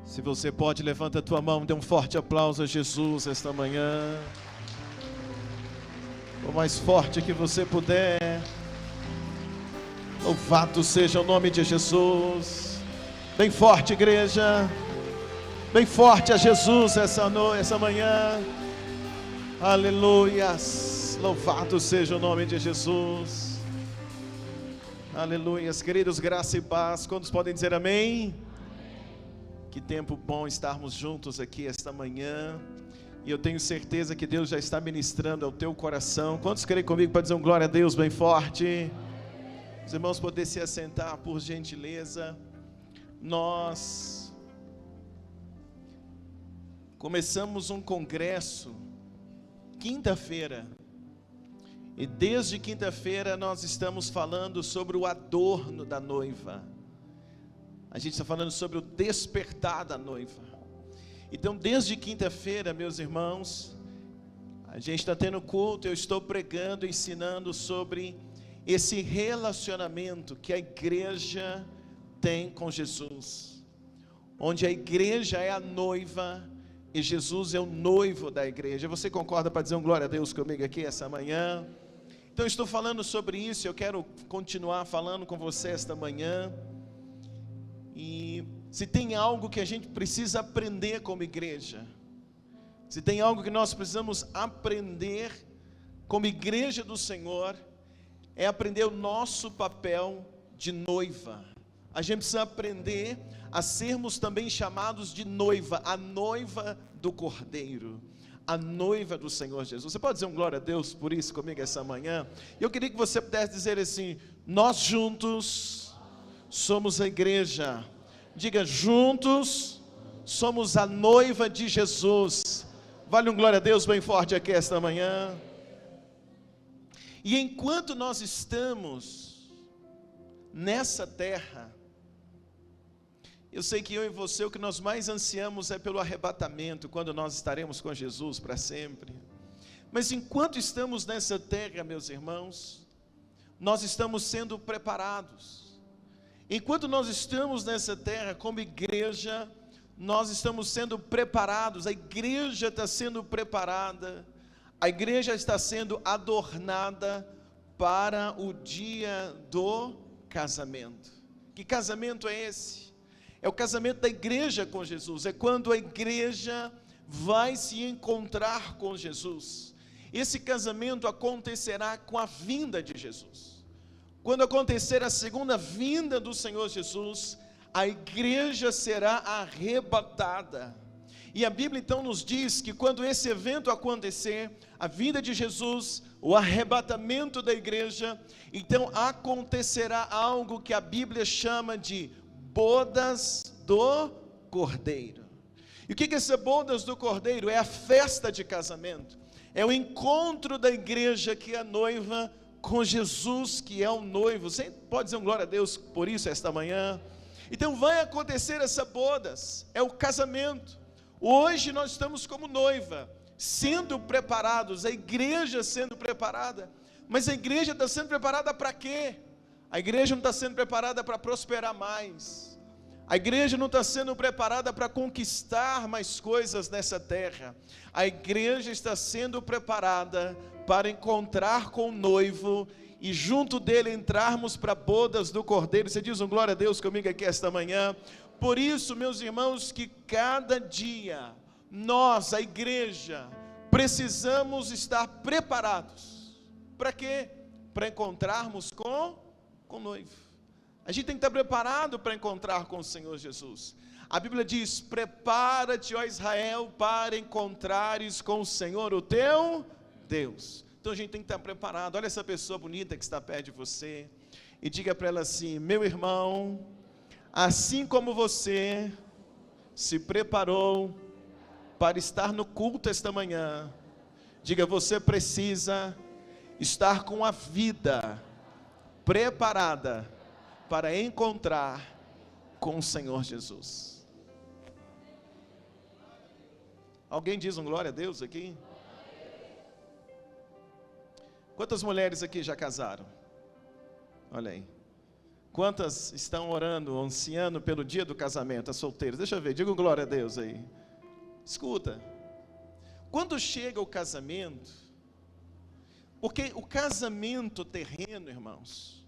Se você pode, levanta a tua mão, dê um forte aplauso a Jesus esta manhã. O mais forte que você puder. Louvado seja o nome de Jesus. Bem forte, igreja. Bem forte a Jesus essa manhã. Aleluias. Louvado seja o nome de Jesus. Aleluias. Queridos, graça e paz. Quantos podem dizer amém? Que tempo bom estarmos juntos aqui esta manhã. E eu tenho certeza que Deus já está ministrando ao teu coração. Quantos querem comigo para dizer um glória a Deus bem forte? Os irmãos podem se assentar, por gentileza. Nós começamos um congresso quinta-feira. E desde quinta-feira nós estamos falando sobre o adorno da noiva. A gente está falando sobre o despertar da noiva. Então, desde quinta-feira, meus irmãos, a gente está tendo culto, eu estou pregando, ensinando sobre esse relacionamento que a igreja tem com Jesus. Onde a igreja é a noiva e Jesus é o noivo da igreja. Você concorda para dizer um glória a Deus comigo aqui essa manhã? Então, eu estou falando sobre isso, eu quero continuar falando com você esta manhã. E se tem algo que a gente precisa aprender como igreja, se tem algo que nós precisamos aprender como igreja do Senhor, é aprender o nosso papel de noiva. A gente precisa aprender a sermos também chamados de noiva, a noiva do Cordeiro, a noiva do Senhor Jesus. Você pode dizer um glória a Deus por isso comigo essa manhã? Eu queria que você pudesse dizer assim: nós juntos somos a igreja. Diga, juntos somos a noiva de Jesus. Vale um glória a Deus bem forte aqui esta manhã. E enquanto nós estamos nessa terra, eu sei que eu e você, o que nós mais ansiamos é pelo arrebatamento, quando nós estaremos com Jesus para sempre. Mas enquanto estamos nessa terra, meus irmãos, nós estamos sendo preparados. Enquanto nós estamos nessa terra como igreja, nós estamos sendo preparados, a igreja está sendo preparada, a igreja está sendo adornada para o dia do casamento. Que casamento é esse? É o casamento da igreja com Jesus, é quando a igreja vai se encontrar com Jesus. Esse casamento acontecerá com a vinda de Jesus. Quando acontecer a segunda vinda do Senhor Jesus, a igreja será arrebatada. E a Bíblia então nos diz que quando esse evento acontecer, a vinda de Jesus, o arrebatamento da igreja, então acontecerá algo que a Bíblia chama de bodas do Cordeiro. E o que é essa bodas do Cordeiro? É a festa de casamento, é o encontro da igreja que é a noiva com Jesus que é o noivo. Você pode dizer um glória a Deus por isso esta manhã? Então vai acontecer essa bodas, é o casamento. Hoje nós estamos como noiva, sendo preparados, a igreja sendo preparada. Mas a igreja está sendo preparada para quê? A igreja não está sendo preparada para prosperar mais. A igreja não está sendo preparada para conquistar mais coisas nessa terra. A igreja está sendo preparada para encontrar com o noivo e junto dele entrarmos para bodas do Cordeiro. Você diz um glória a Deus comigo aqui esta manhã? Por isso, meus irmãos, que cada dia nós, a igreja, precisamos estar preparados. Para quê? Para encontrarmos com o noivo. A gente tem que estar preparado para encontrar com o Senhor Jesus. A Bíblia diz: prepara-te, ó Israel, para encontrares com o Senhor, o teu Deus. Então a gente tem que estar preparado. Olha essa pessoa bonita que está perto de você e diga para ela assim: meu irmão, assim como você se preparou para estar no culto esta manhã, diga, você precisa estar com a vida preparada para encontrar com o Senhor Jesus. Alguém diz um glória a Deus aqui? Quantas mulheres aqui já casaram? Olha aí. Quantas estão orando, ansiando pelo dia do casamento, as solteiras? Deixa eu ver, diga glória a Deus aí. Escuta, quando chega o casamento, porque o casamento terreno, irmãos,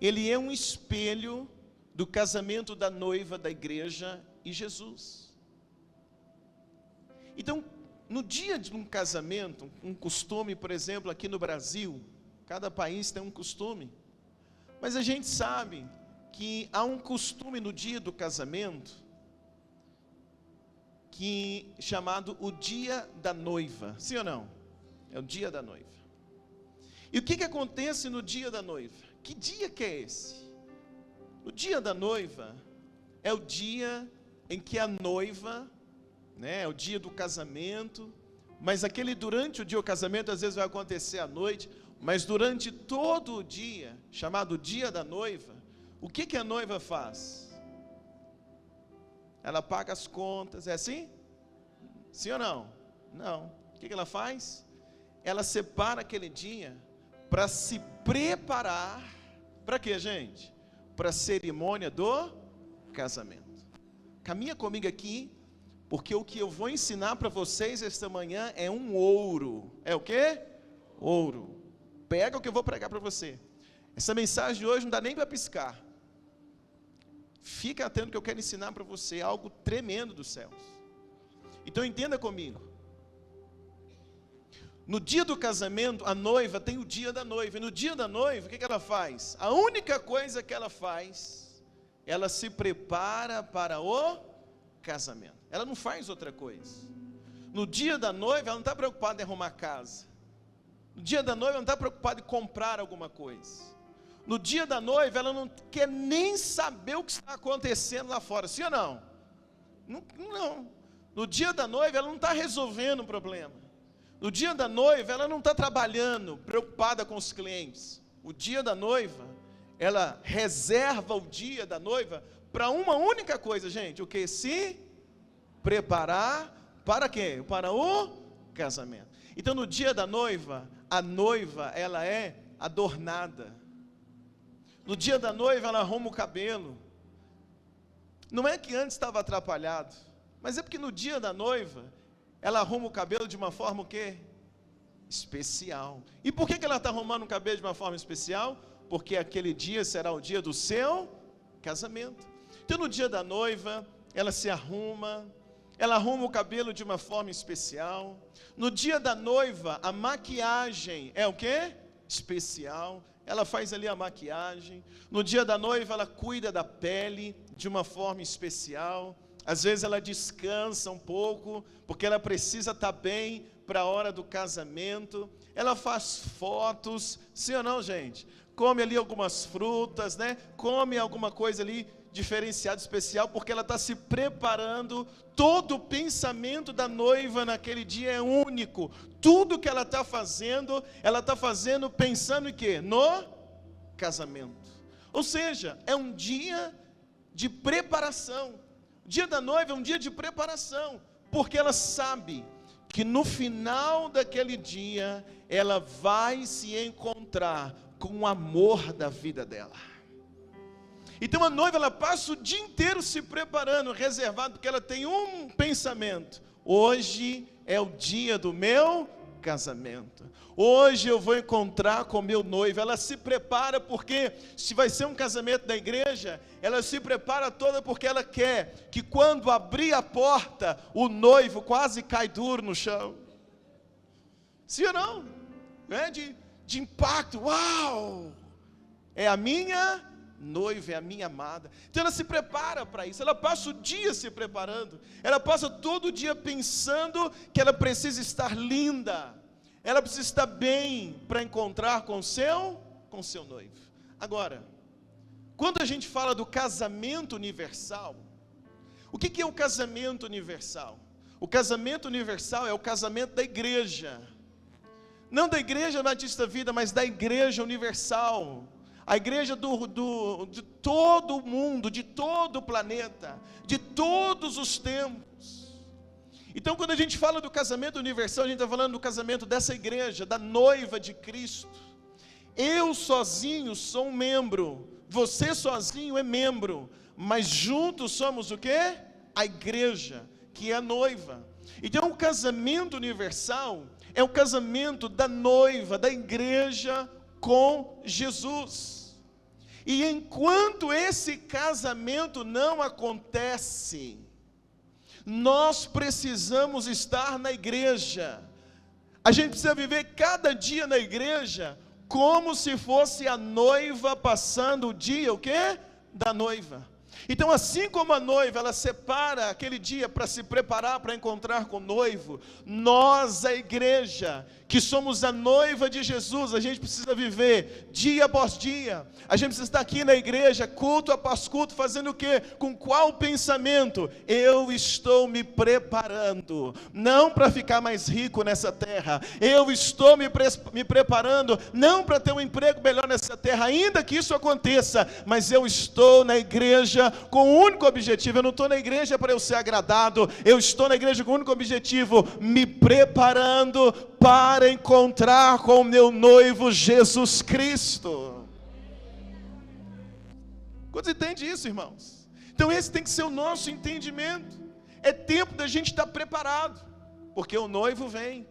ele é um espelho do casamento da noiva da igreja e Jesus. Então, no dia de um casamento, um costume, por exemplo, aqui no Brasil, cada país tem um costume, mas a gente sabe que há um costume no dia do casamento, chamado o dia da noiva, sim ou não? É o dia da noiva. E o que acontece no dia da noiva? Que dia que é esse? O dia da noiva é o dia em que a noiva, é o dia do casamento, mas durante o dia do casamento, às vezes vai acontecer à noite, mas durante todo o dia, chamado dia da noiva, o que a noiva faz? Ela paga as contas, é assim? Sim ou não? Não. O que ela faz? Ela separa aquele dia para se preparar, para quê, gente? Para a cerimônia do casamento. Caminha comigo aqui, porque o que eu vou ensinar para vocês esta manhã é um ouro. É o quê? Ouro. Pega o que eu vou pregar para você. Essa mensagem de hoje não dá nem para piscar. Fica atento que eu quero ensinar para você algo tremendo dos céus. Então entenda comigo. No dia do casamento, a noiva tem o dia da noiva. E no dia da noiva, o que ela faz? A única coisa que ela faz, ela se prepara para o casamento. Ela não faz outra coisa. No dia da noiva, ela não está preocupada em arrumar casa. No dia da noiva, ela não está preocupada em comprar alguma coisa. No dia da noiva, ela não quer nem saber o que está acontecendo lá fora. Sim ou não? Não. No dia da noiva, ela não está resolvendo o problema. No dia da noiva, ela não está trabalhando, preocupada com os clientes. O dia da noiva, ela reserva o dia da noiva para uma única coisa, gente. O que? Se preparar para quê? Para o casamento. Então, no dia da noiva, a noiva, ela é adornada. No dia da noiva, ela arruma o cabelo. Não é que antes estava atrapalhado, mas é porque no dia da noiva, ela arruma o cabelo de uma forma o quê? Especial. E por que ela está arrumando o cabelo de uma forma especial? Porque aquele dia será o dia do seu casamento. Então, no dia da noiva, ela se arruma, ela arruma o cabelo de uma forma especial. No dia da noiva, a maquiagem é o quê? Especial. Ela faz ali a maquiagem. No dia da noiva, ela cuida da pele de uma forma especial. Às vezes ela descansa um pouco, porque ela precisa estar bem para a hora do casamento. Ela faz fotos, sim ou não, gente? Come ali algumas frutas, come alguma coisa ali diferenciada, especial, porque ela está se preparando. Todo o pensamento da noiva naquele dia é único. Tudo que ela está fazendo pensando em quê? No casamento. Ou seja, é um dia de preparação. O dia da noiva é um dia de preparação, porque ela sabe que no final daquele dia, ela vai se encontrar com o amor da vida dela. Então a noiva, ela passa o dia inteiro se preparando, reservado, porque ela tem um pensamento: hoje é o dia do meu casamento. Hoje eu vou encontrar com meu noivo. Ela se prepara porque, se vai ser um casamento da igreja, ela se prepara toda porque ela quer que quando abrir a porta, o noivo quase cai duro no chão. Sim ou não? De impacto. Uau! É a minha noiva, é a minha amada. Então ela se prepara para isso. Ela passa o dia se preparando. Ela passa todo o dia pensando que ela precisa estar linda. Ela precisa estar bem para encontrar com seu noivo. Agora, quando a gente fala do casamento universal, o que é o casamento universal? O casamento universal é o casamento da igreja. Não da igreja Batista Vida, mas da igreja universal. A igreja de todo o mundo, de todo o planeta, de todos os tempos. Então, quando a gente fala do casamento universal, a gente está falando do casamento dessa igreja, da noiva de Cristo. Eu sozinho sou um membro, Você sozinho é membro, mas juntos somos o quê? A igreja, que é a noiva. Então o casamento universal é o casamento da noiva, da igreja com Jesus. E enquanto esse casamento não acontece, nós precisamos estar na igreja. A gente precisa viver cada dia na igreja como se fosse a noiva passando o dia, o quê? Da noiva. Então, assim como a noiva, ela separa aquele dia para se preparar para encontrar com o noivo, nós, a igreja, que somos a noiva de Jesus, a gente precisa viver dia após dia. A gente precisa estar aqui na igreja, culto após culto, fazendo o quê? Com qual pensamento? Eu estou me preparando, não para ficar mais rico nessa terra, eu estou me preparando, não para ter um emprego melhor nessa terra, ainda que isso aconteça, mas eu estou na igreja com o único objetivo. Eu não estou na igreja para eu ser agradado, eu estou na igreja com o único objetivo, me preparando para encontrar com o meu noivo Jesus Cristo. Quantos entendem isso, irmãos? Então esse tem que ser o nosso entendimento. É tempo da gente estar preparado, porque o noivo vem,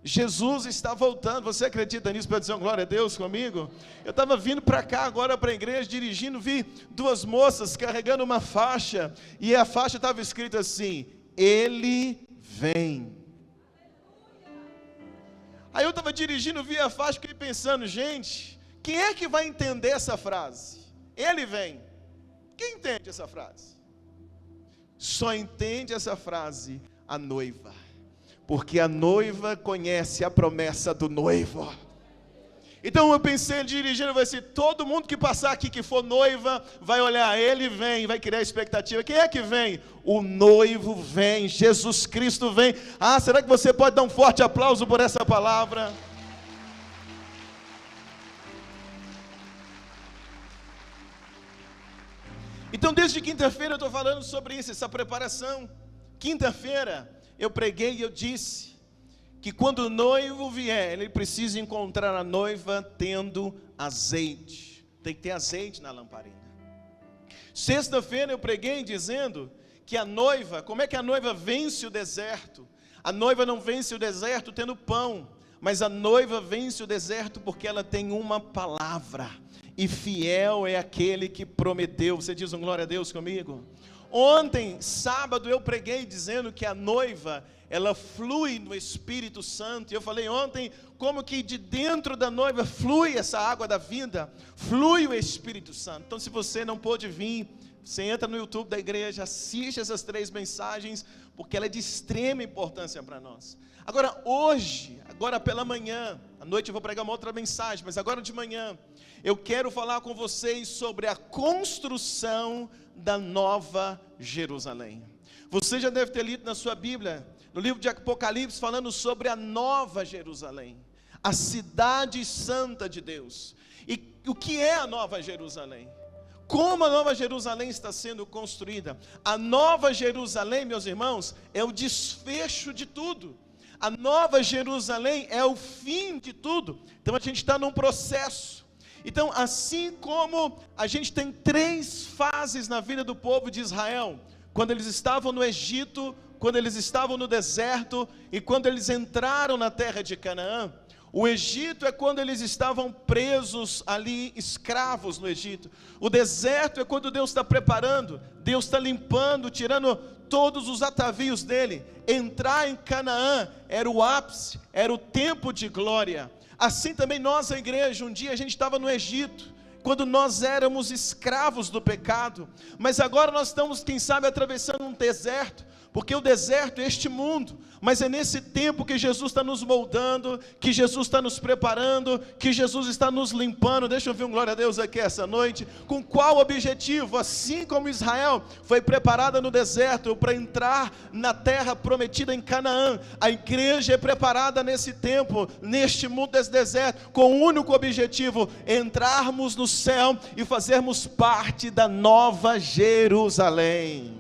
Jesus está voltando. Você acredita nisso? Para dizer glória a Deus comigo? Eu estava vindo para cá agora para a igreja, dirigindo, vi duas moças carregando uma faixa, e a faixa estava escrito assim: Ele vem. Aí eu estava dirigindo, vi a faixa, fiquei pensando, gente, quem é que vai entender essa frase? Ele vem. Quem entende essa frase? Só entende essa frase a noiva, porque a noiva conhece a promessa do noivo. Então eu pensei, dirigindo, vai ser todo mundo que passar aqui, que for noiva, vai olhar, ele vem, vai criar expectativa. Quem é que vem? O noivo vem, Jesus Cristo vem. Ah, será que você pode dar um forte aplauso por essa palavra? Então desde quinta-feira eu estou falando sobre isso, essa preparação. Quinta-feira eu preguei e eu disse que quando o noivo vier, ele precisa encontrar a noiva tendo azeite. Tem que ter azeite na lamparina. Sexta-feira eu preguei dizendo que a noiva, como é que a noiva vence o deserto? A noiva não vence o deserto tendo pão, mas a noiva vence o deserto porque ela tem uma palavra, e fiel é aquele que prometeu. Você diz um glória a Deus comigo? Ontem, sábado, eu preguei dizendo que a noiva, ela flui no Espírito Santo. E eu falei ontem como que de dentro da noiva flui essa água da vida, flui o Espírito Santo. Então, se você não pôde vir, você entra no YouTube da igreja, assiste essas 3 mensagens, porque ela é de extrema importância para nós. Agora hoje, agora pela manhã, à noite eu vou pregar uma outra mensagem, mas agora de manhã, eu quero falar com vocês sobre a construção da Nova Jerusalém. Você já deve ter lido na sua Bíblia, no livro de Apocalipse, falando sobre a Nova Jerusalém, a cidade santa de Deus. E o que é a Nova Jerusalém? Como a Nova Jerusalém está sendo construída? A Nova Jerusalém, meus irmãos, é o desfecho de tudo. A Nova Jerusalém é o fim de tudo. Então a gente está num processo. Então, assim como a gente tem 3 fases na vida do povo de Israel, quando eles estavam no Egito, quando eles estavam no deserto e quando eles entraram na terra de Canaã. O Egito é quando eles estavam presos ali, escravos no Egito. O deserto é quando Deus está preparando, Deus está limpando, tirando todos os atavios dele. Entrar em Canaã era o ápice, era o tempo de glória. Assim também nós, a igreja, um dia a gente estava no Egito, quando nós éramos escravos do pecado, mas agora nós estamos, quem sabe, atravessando um deserto, porque o deserto é este mundo, mas é nesse tempo que Jesus está nos moldando, que Jesus está nos preparando, que Jesus está nos limpando. Deixa eu ver um glória a Deus aqui essa noite. Com qual objetivo? Assim como Israel foi preparada no deserto para entrar na terra prometida em Canaã, a igreja é preparada nesse tempo, neste mundo, desse deserto, com o único objetivo: entrarmos no céu e fazermos parte da Nova Jerusalém.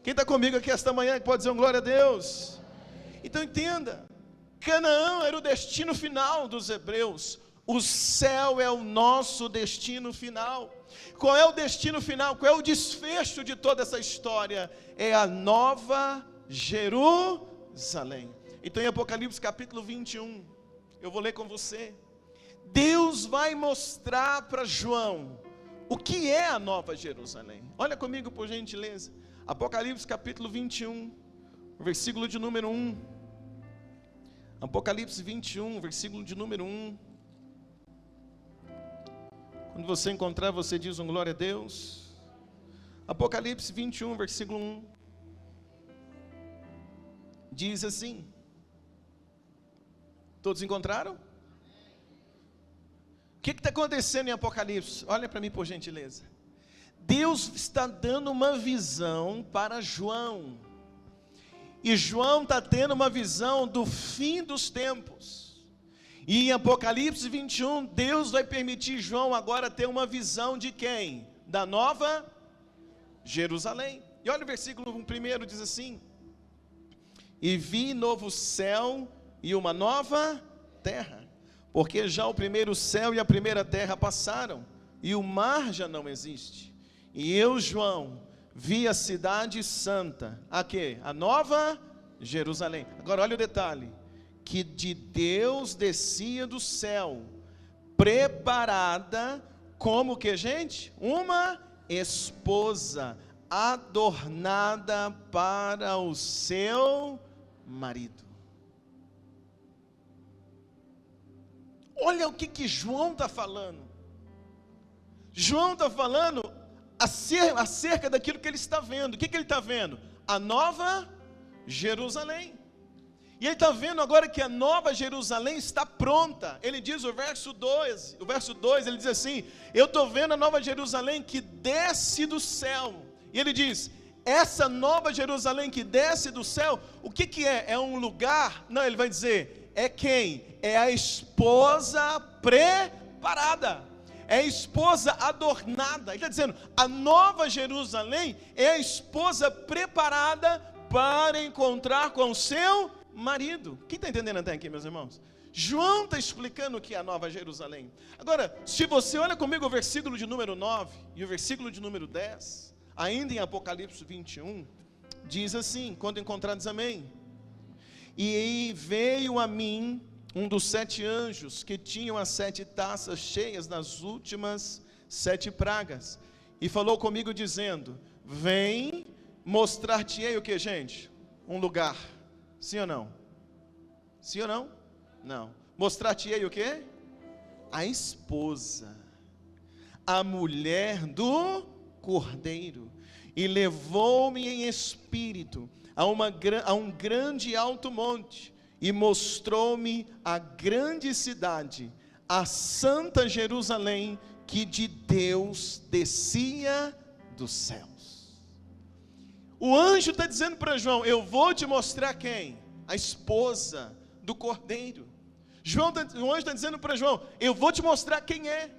Quem está comigo aqui esta manhã que pode dizer um glória a Deus? Então entenda, Canaã era o destino final dos hebreus, O céu é o nosso destino final. Qual é o destino final? Qual é o desfecho de toda essa história? É a nova Jerusalém. Então em Apocalipse capítulo 21, eu vou ler com você. Deus vai mostrar para João o que é a nova Jerusalém. Olha comigo por gentileza. Apocalipse capítulo 21, versículo de número 1. Apocalipse 21, versículo de número 1. Quando você encontrar, você diz um glória a Deus. Apocalipse 21, versículo 1. Diz assim. Todos encontraram? O que está acontecendo em Apocalipse? Olha para mim por gentileza. Deus está dando uma visão para João. E João está tendo uma visão do fim dos tempos. E em Apocalipse 21, Deus vai permitir João agora ter uma visão de quem? Da nova Jerusalém. E olha o versículo 1, diz assim: e vi novo céu e uma nova terra, porque já o primeiro céu e a primeira terra passaram, e o mar já não existe. E eu, João, vi a cidade santa, a quê? A nova Jerusalém. Agora olha o detalhe, que de Deus descia do céu, preparada como que, gente? Uma esposa, adornada para o seu marido. Olha o que João está falando. João está falando acerca daquilo que ele está vendo. O que ele está vendo? A nova Jerusalém. E ele está vendo agora que a nova Jerusalém está pronta. Ele diz o verso 2, ele diz assim: eu estou vendo a nova Jerusalém que desce do céu. E ele diz, essa nova Jerusalém que desce do céu, o que é? É um lugar? Não, ele vai dizer, é quem? É a esposa preparada. É a esposa adornada. Ele está dizendo, a nova Jerusalém é a esposa preparada para encontrar com o seu marido. Quem está entendendo até aqui, meus irmãos? João está explicando o que é a nova Jerusalém. Agora, se você olha comigo o versículo de número 9 e o versículo de número 10, ainda em Apocalipse 21, diz assim, quando encontrares, amém. E veio a mim um dos 7 anjos que tinham as 7 taças cheias das últimas 7 pragas, e falou comigo dizendo, vem, mostrar-te-ei o que, gente? Um lugar. Sim ou não? Sim ou não? Não. Mostrar-te-ei o que? A esposa, a mulher do Cordeiro. E levou-me em espírito a um grande alto monte, e mostrou-me a grande cidade, a santa Jerusalém, que de Deus descia dos céus. O anjo está dizendo para João, eu vou te mostrar quem? A esposa do Cordeiro. O anjo está dizendo para João, eu vou te mostrar quem é.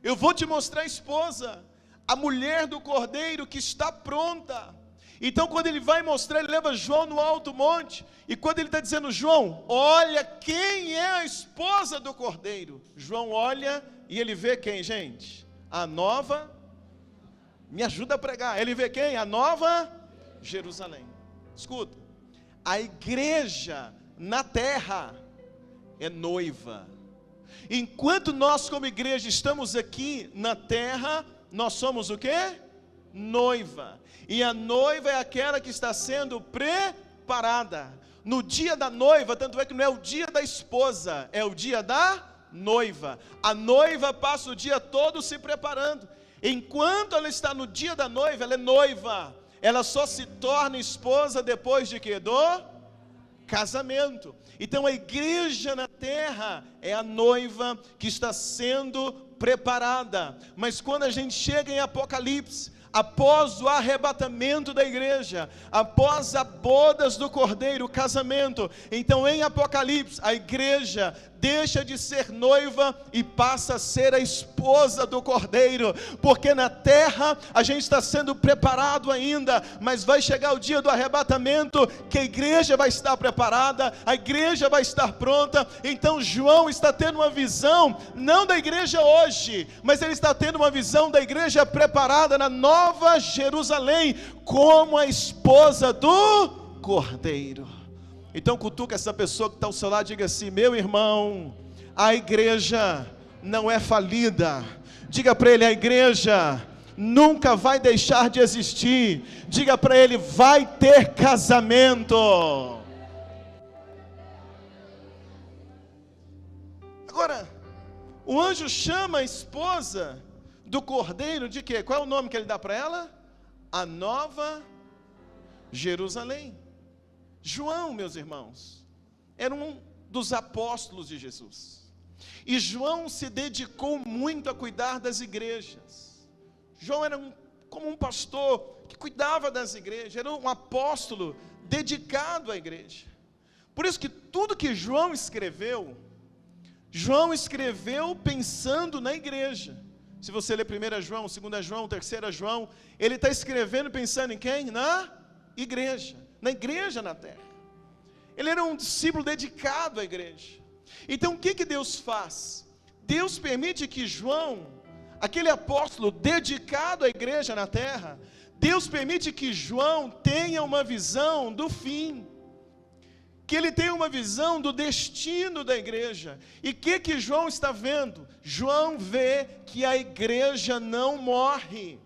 Eu vou te mostrar a esposa, a mulher do Cordeiro que está pronta. Então quando ele vai mostrar, ele leva João no alto monte, e quando ele está dizendo, João, olha quem é a esposa do Cordeiro, João olha e ele vê quem, gente? A nova, me ajuda a pregar, ele vê quem? A nova Jerusalém. Escuta, a igreja na terra é noiva. Enquanto nós como igreja estamos aqui na terra, nós somos o quê? Noiva. E a noiva é aquela que está sendo preparada. No dia da noiva, tanto é que não é o dia da esposa, é o dia da noiva. A noiva passa o dia todo se preparando. Enquanto ela está no dia da noiva, ela é noiva. Ela só se torna esposa depois de quê? Do casamento. Então a igreja na terra é a noiva que está sendo preparada. Mas quando a gente chega em Apocalipse, após o arrebatamento da igreja, após a bodas do Cordeiro, o casamento. Então em Apocalipse, a igreja deixa de ser noiva e passa a ser a esposa do Cordeiro, porque na terra a gente está sendo preparado ainda, mas vai chegar o dia do arrebatamento, que a igreja vai estar preparada, a igreja vai estar pronta. Então João está tendo uma visão, não da igreja hoje, mas ele está tendo uma visão da igreja preparada na Nova Jerusalém, como a esposa do Cordeiro. Então cutuca essa pessoa que está ao seu lado e diga assim: meu irmão, a igreja não é falida. Diga para ele: a igreja nunca vai deixar de existir. Diga para ele: vai ter casamento. Agora, o anjo chama a esposa do Cordeiro de quê? Qual é o nome que ele dá para ela? A Nova Jerusalém. João, meus irmãos, era um dos apóstolos de Jesus, e João se dedicou muito a cuidar das igrejas. João era como um pastor que cuidava das igrejas, era um apóstolo dedicado à igreja. Por isso que tudo que João escreveu pensando na igreja. Se você ler 1 João, 2 João, 3 João, ele está escrevendo pensando em quem? Na igreja na terra. Ele era um discípulo dedicado à igreja. Então o que Deus faz? Deus permite que João, aquele apóstolo dedicado à igreja na terra, Deus permite que João tenha uma visão do fim, que ele tenha uma visão do destino da igreja. E o que João está vendo? João vê que a igreja não morre.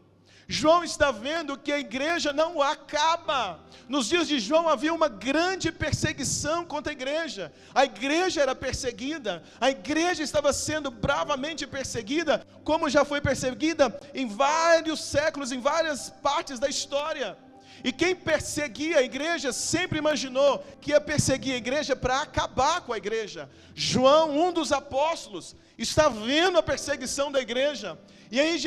João está vendo que a igreja não acaba. Nos dias de João havia uma grande perseguição contra a igreja era perseguida, a igreja estava sendo bravamente perseguida, como já foi perseguida em vários séculos, em várias partes da história. E quem perseguia a igreja sempre imaginou que ia perseguir a igreja para acabar com a igreja. João, um dos apóstolos, está vendo a perseguição da igreja. E aí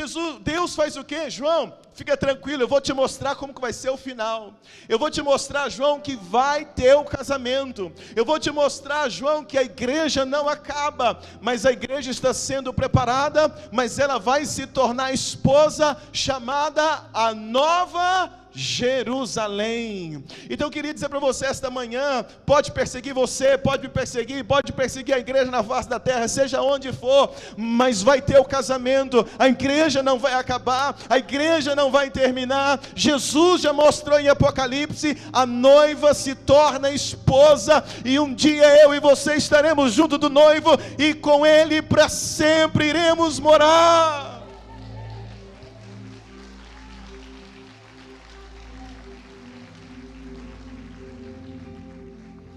Deus faz o quê? João, fica tranquilo, eu vou te mostrar como que vai ser o final. Eu vou te mostrar, João, que vai ter o casamento. Eu vou te mostrar, João, que a igreja não acaba, mas a igreja está sendo preparada, mas ela vai se tornar esposa, chamada a Nova Jerusalém. Então eu queria dizer para você esta manhã: pode perseguir você, pode me perseguir, pode perseguir a igreja na face da terra, seja onde for, mas vai ter o casamento. A igreja não vai acabar, a igreja não vai terminar. Jesus já mostrou em Apocalipse: a noiva se torna esposa, e um dia eu e você estaremos junto do noivo, e com ele para sempre iremos morar.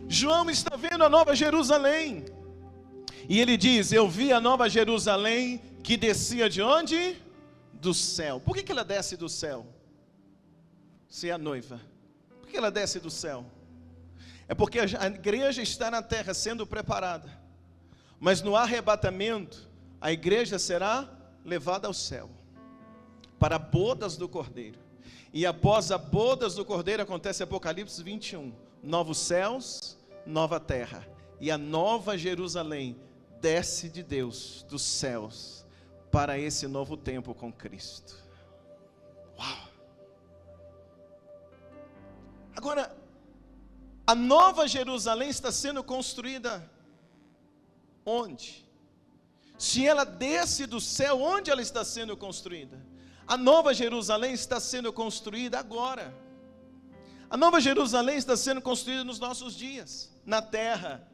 João está vendo a Nova Jerusalém, e ele diz: eu vi a Nova Jerusalém que descia de onde? Do céu. Por que ela desce do céu? Se é a noiva, por que ela desce do céu? É porque a igreja está na terra sendo preparada, mas no arrebatamento a igreja será levada ao céu, para bodas do Cordeiro. E após a bodas do Cordeiro acontece Apocalipse 21, novos céus, nova terra, e a Nova Jerusalém desce de Deus, dos céus, para esse novo tempo com Cristo. Uau! Agora, a Nova Jerusalém está sendo construída onde? Se ela desce do céu, onde ela está sendo construída? A Nova Jerusalém está sendo construída agora. A Nova Jerusalém está sendo construída nos nossos dias, na terra,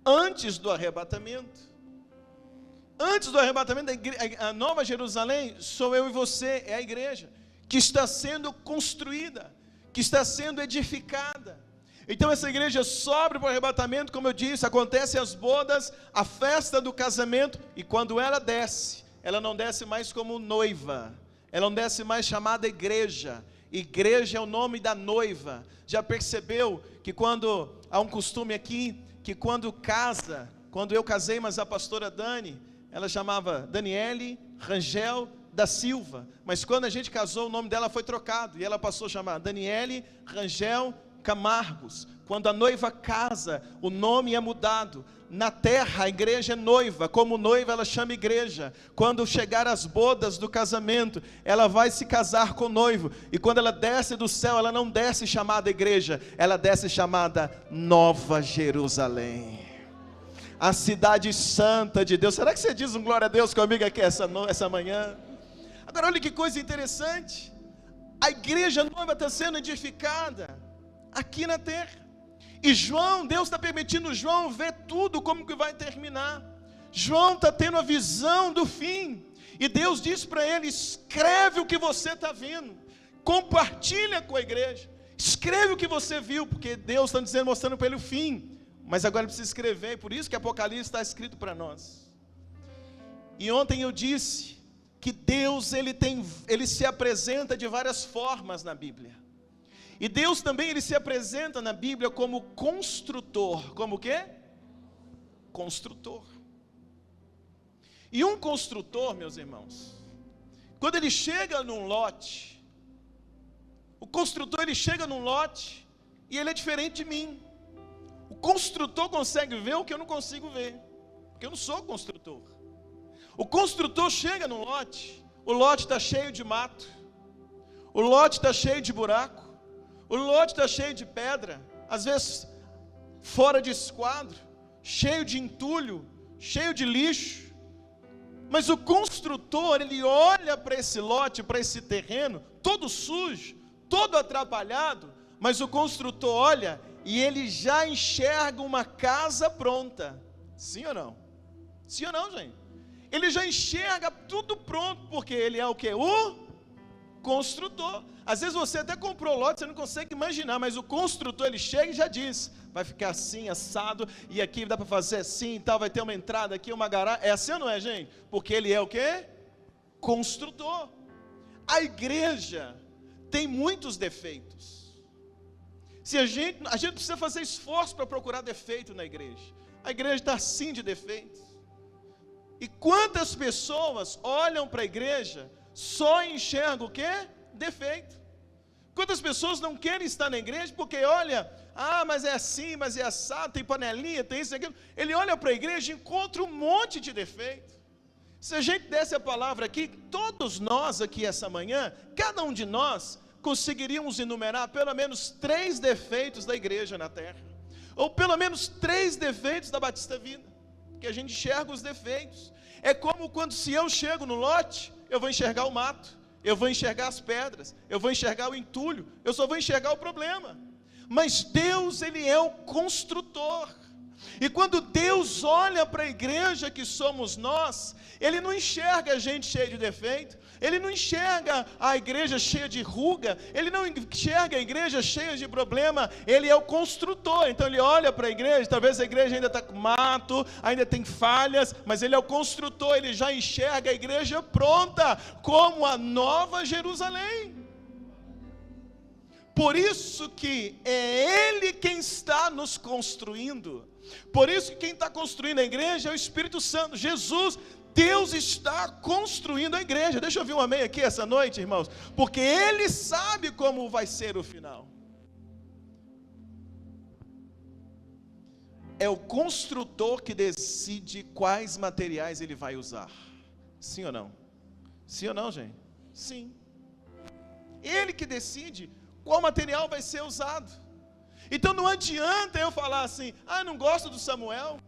antes do arrebatamento. Antes do arrebatamento, a Nova Jerusalém sou eu e você, é a igreja, que está sendo construída, que está sendo edificada. Então essa igreja sobe para o arrebatamento, como eu disse, acontecem as bodas, a festa do casamento, e quando ela desce, ela não desce mais como noiva, ela não desce mais chamada igreja. Igreja é o nome da noiva. Já percebeu que quando há um costume aqui, que quando eu casei, mas a pastora Dani, ela chamava Daniele, Rangel, da Silva, mas quando a gente casou, o nome dela foi trocado, e ela passou a chamar Daniele Rangel Camargos. Quando a noiva casa, o nome é mudado. Na terra, a igreja é noiva, como noiva ela chama igreja. Quando chegar as bodas do casamento, ela vai se casar com o noivo, e quando ela desce do céu, ela não desce chamada igreja, ela desce chamada Nova Jerusalém, a cidade santa de Deus. Será que você diz um glória a Deus comigo aqui essa manhã? Agora olha que coisa interessante, a igreja noiva está sendo edificada aqui na terra, e João, Deus está permitindo João ver tudo como que vai terminar. João está tendo a visão do fim, e Deus diz para ele: escreve o que você está vendo, compartilha com a igreja, escreve o que você viu, porque Deus está dizendo, mostrando para ele o fim, mas agora ele precisa escrever, por isso que Apocalipse está escrito para nós. E ontem eu disse que Deus ele se apresenta de várias formas na Bíblia, e Deus também ele se apresenta na Bíblia como construtor. Como o quê? Construtor. E um construtor, meus irmãos, quando ele chega num lote, o construtor ele chega num lote e ele é diferente de mim. O construtor consegue ver o que eu não consigo ver, porque eu não sou construtor. O construtor chega num lote, o lote está cheio de mato, o lote está cheio de buraco, o lote está cheio de pedra, às vezes fora de esquadro, cheio de entulho, cheio de lixo. Mas o construtor, ele olha para esse lote, para esse terreno, todo sujo, todo atrapalhado, mas o construtor olha e ele já enxerga uma casa pronta. Sim ou não? Sim ou não, gente? Ele já enxerga tudo pronto, porque ele é o quê? O construtor. Às vezes você até comprou lote, você não consegue imaginar, mas o construtor ele chega e já diz: vai ficar assim, assado, e aqui dá para fazer assim e tal, vai ter uma entrada aqui, uma garagem. É assim ou não é, gente? Porque ele é o quê? Construtor. A igreja tem muitos defeitos. Se a gente precisa fazer esforço para procurar defeito na igreja. A igreja está assim de defeitos. E quantas pessoas olham para a igreja, só enxergam o quê? Defeito. Quantas pessoas não querem estar na igreja porque olha, mas é assim, mas é assado, tem panelinha, tem isso e aquilo. Ele olha para a igreja e encontra um monte de defeito. Se a gente desse a palavra aqui, todos nós aqui essa manhã, cada um de nós, conseguiríamos enumerar pelo menos 3 defeitos da igreja na terra, ou pelo menos 3 defeitos da Batista Vida, que a gente enxerga os defeitos. É como quando, se eu chego no lote, eu vou enxergar o mato, eu vou enxergar as pedras, eu vou enxergar o entulho, eu só vou enxergar o problema. Mas Deus, ele é o construtor. E quando Deus olha para a igreja que somos nós, Ele não enxerga a gente cheia de defeito, Ele não enxerga a igreja cheia de ruga, Ele não enxerga a igreja cheia de problema, Ele é o construtor. Então Ele olha para a igreja, talvez a igreja ainda está com mato, ainda tem falhas, mas Ele é o construtor, Ele já enxerga a igreja pronta, como a Nova Jerusalém. Por isso que é Ele quem está nos construindo. Por isso que quem está construindo a igreja é o Espírito Santo. Jesus, Deus está construindo a igreja. Deixa eu ouvir um amém aqui essa noite, irmãos. Porque Ele sabe como vai ser o final. É o construtor que decide quais materiais Ele vai usar. Sim ou não? Sim ou não, gente? Sim. Ele que decide qual material vai ser usado. Então não adianta eu falar assim: não gosto do Samuel,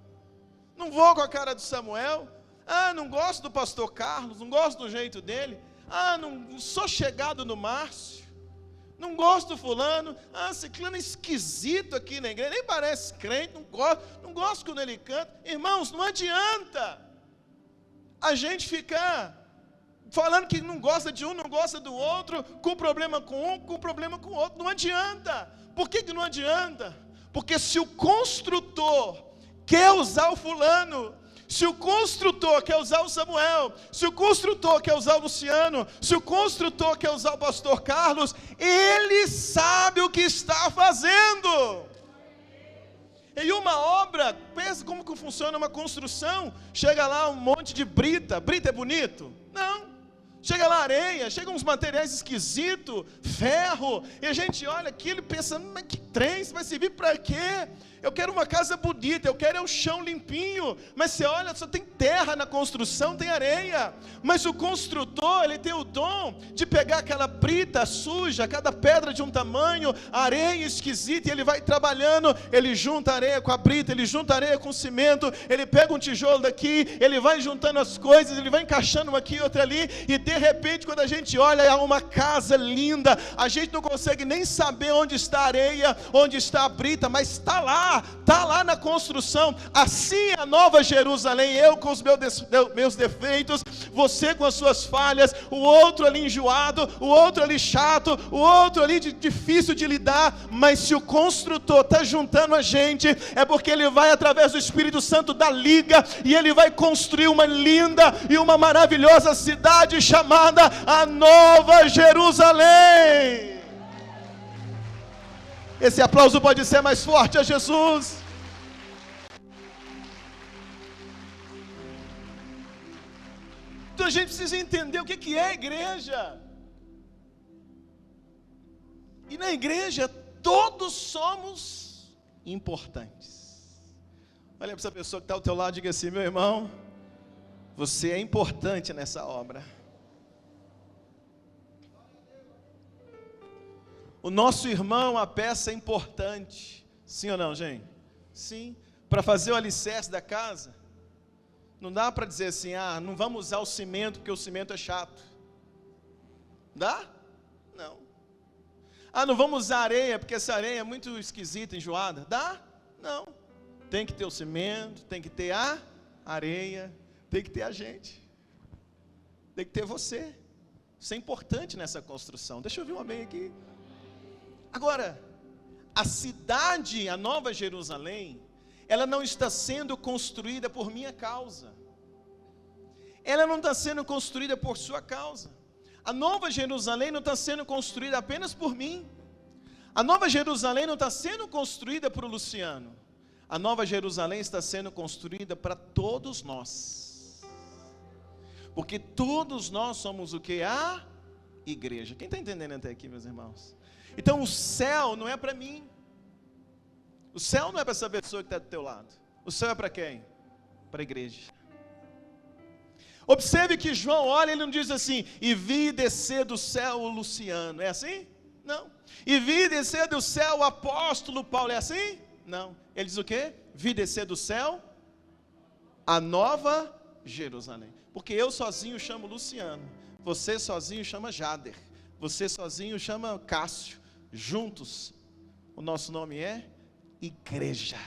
não vou com a cara do Samuel, não gosto do pastor Carlos, não gosto do jeito dele, não sou chegado no Márcio, não gosto do fulano, ciclano é esquisito aqui na igreja, nem parece crente, não gosto quando ele canta. Irmãos, não adianta a gente ficar falando que não gosta de um, não gosta do outro, com problema com um, com problema com o outro. Não adianta. Por que não adianta? Porque se o construtor quer usar o fulano, se o construtor quer usar o Samuel, se o construtor quer usar o Luciano, se o construtor quer usar o pastor Carlos, ele sabe o que está fazendo. Em uma obra, pensa como que funciona uma construção. Chega lá um monte de brita. Brita é bonito? Não. Chega lá areia, chegam uns materiais esquisitos, ferro, e a gente olha aquilo e pensa, mas que trem, isso vai servir para quê? Eu quero uma casa bonita, eu quero um chão limpinho, mas você olha, só tem terra na construção, tem areia, mas o construtor, ele tem o dom de pegar aquela brita suja, cada pedra de um tamanho, areia esquisita, e ele vai trabalhando, ele junta areia com a brita, ele junta areia com cimento, ele pega um tijolo daqui, ele vai juntando as coisas, ele vai encaixando uma aqui e outra ali, e de repente quando a gente olha, é uma casa linda, a gente não consegue nem saber onde está a areia, onde está a brita, mas está lá na construção. Assim é a Nova Jerusalém, eu com os meus defeitos, você com as suas falhas, o outro ali enjoado, o outro ali chato, o outro ali difícil de lidar, mas se o construtor está juntando a gente, é porque ele vai através do Espírito Santo da liga, e ele vai construir uma linda e uma maravilhosa cidade chamada a Nova Jerusalém. Esse aplauso pode ser mais forte a Jesus. Então a gente precisa entender o que é a igreja. E na igreja todos somos importantes. Olha para essa pessoa que está ao teu lado e diga assim: meu irmão, você é importante nessa obra. O nosso irmão, a peça é importante. Sim ou não, gente? Sim. Para fazer o alicerce da casa, não dá para dizer assim, não vamos usar o cimento porque o cimento é chato. Dá? Não. Não vamos usar areia porque essa areia é muito esquisita, enjoada. Dá? Não. Tem que ter o cimento, tem que ter a areia, tem que ter a gente. Tem que ter você. Isso é importante nessa construção. Deixa eu ouvir um amém aqui. Agora, a cidade, a Nova Jerusalém, ela não está sendo construída por minha causa. Ela não está sendo construída por sua causa. A Nova Jerusalém não está sendo construída apenas por mim. A Nova Jerusalém não está sendo construída por Luciano. A Nova Jerusalém está sendo construída para todos nós. Porque todos nós somos o que? A igreja. Quem está entendendo até aqui, meus irmãos? Então o céu não é para mim. O céu não é para essa pessoa que está do teu lado. O céu é para quem? Para a igreja. Observe que João olha, ele não diz assim, e vi descer do céu o Luciano. É assim? Não. E vi descer do céu o apóstolo Paulo. É assim? Não. Ele diz o quê? Vi descer do céu a Nova Jerusalém. Porque eu sozinho chamo Luciano, você sozinho chama Jader, você sozinho chama Cássio. Juntos, o nosso nome é igreja,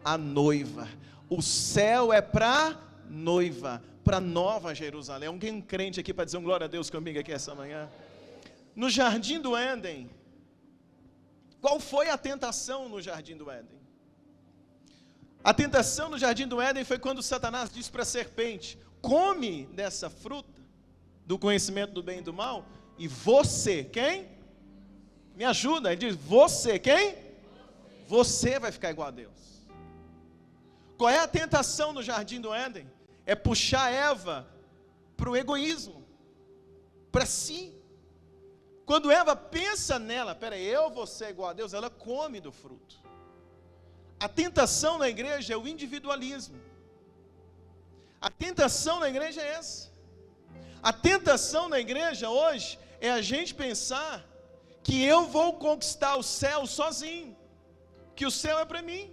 a noiva. O céu é para noiva, para Nova Jerusalém. Alguém crente aqui para dizer um glória a Deus comigo aqui essa manhã? No jardim do Éden, qual foi a tentação no jardim do Éden? A tentação no jardim do Éden foi quando Satanás disse para a serpente: come dessa fruta do conhecimento do bem e do mal, e você, quem? Me ajuda, ele diz, você, quem? Você vai ficar igual a Deus. Qual é a tentação no jardim do Éden? É puxar Eva para o egoísmo, para si. Quando Eva pensa nela, eu vou ser igual a Deus, ela come do fruto. A tentação na igreja é o individualismo. A tentação na igreja é essa. A tentação na igreja hoje é a gente pensar que eu vou conquistar o céu sozinho, que o céu é para mim.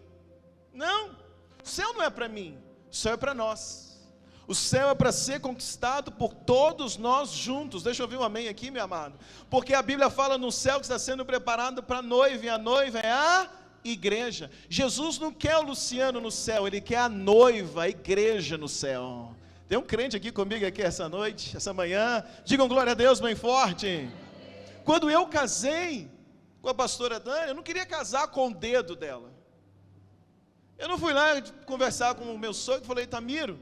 Não, o céu não é para mim, o céu é para nós. O céu é para ser conquistado por todos nós juntos. Deixa eu ouvir um amém aqui, meu amado. Porque a Bíblia fala no céu que está sendo preparado para a noiva, e a noiva é a igreja. Jesus não quer o Luciano no céu, ele quer a noiva, a igreja no céu. Tem um crente aqui comigo aqui essa noite, essa manhã? Digam glória a Deus bem forte. Quando eu casei com a pastora Dani, eu não queria casar com o dedo dela. Eu não fui lá conversar com o meu sogro e falei: Tamiro,